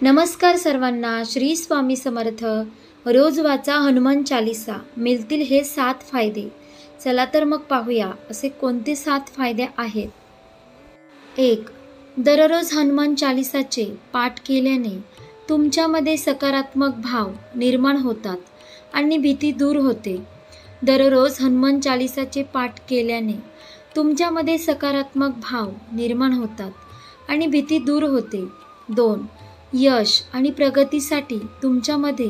नमस्कार सर्वांना. श्री स्वामी समर्थ. रोज वाचा हनुमान चालीसा, मिळतील हे 7 फायदे. चला तर मग पाहूया असे कोणते 7 फायदे आहेत. 1. दररोज हनुमान चालीसाचे पाठ केल्याने तुमच्यामध्ये सकारात्मक भाव निर्माण होतात आणि भीती दूर होते. दररोज हनुमान चालीसाचे पाठ केल्याने तुमच्यामध्ये सकारात्मक भाव निर्माण होतात आणि भीती दूर होते. 2. यश आणि प्रगतीसाठी तुमच्यामध्ये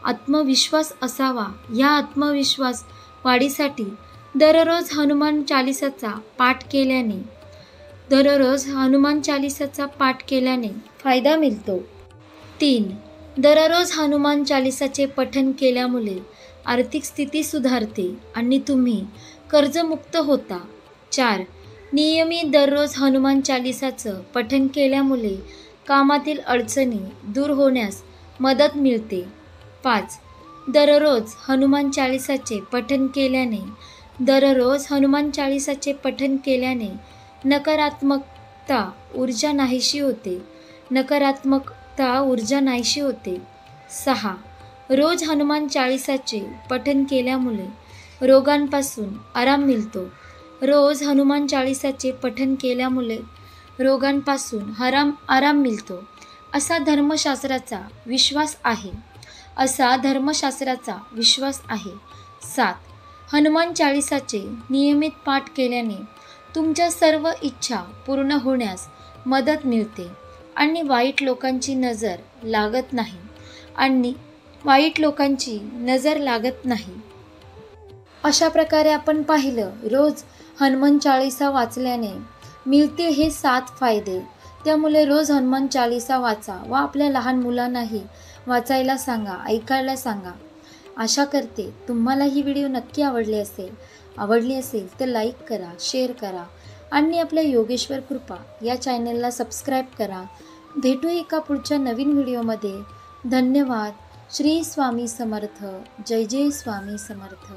आत्मविश्वास असावा. या आत्मविश्वास वाढीसाठी दररोज हनुमान चालीसाचा पाठ केल्याने फायदा मिळतो. 3. दररोज हनुमान चालीसाचे पठण केल्यामुळे आर्थिक स्थिती सुधारते आणि तुम्ही कर्जमुक्त होता. 4. नियमित दररोज हनुमान चालीसाचं पठण केल्यामुळे कामातील अडचणी दूर होण्यास मदत मिळते. 5. दररोज हनुमान चालीसाचे पठण केल्याने नकारात्मकता ऊर्जा नाहीशी होते. 6. रोज हनुमान चालीसाचे पठण केल्यामुळे रोगांपासून आराम मिळतो. रोज हनुमान चालीसाचे पठण केल्यामुळे रोगांपासून आराम मिळतो असा धर्मशास्त्राचा विश्वास आहे. 7. हनुमान चालीसाचे नियमित पाठ केल्याने तुमच्या सर्व इच्छा पूर्ण होण्यास मदत मिळते आणि वाईट लोकांची नजर लागत नाही. अशा प्रकारे आपण पाहिलं, रोज हनुमान चालीसा वाचल्याने मिळते हे 7 फायदे. त्यामुळे रोज हनुमान चालीसा वाचा व आपल्या लहान मुलांनाही वाचायला सांगा, ऐकायला सांगा. आशा करते तुम्हाला ही व्हिडिओ नक्की आवडली असेल तर लाईक करा, शेअर करा आणि आपल्या योगेश्वर कृपा या चॅनलला सबस्क्राईब करा. भेटू एका पुढच्या नवीन व्हिडिओमध्ये. धन्यवाद. श्री स्वामी समर्थ. जय जय स्वामी समर्थ.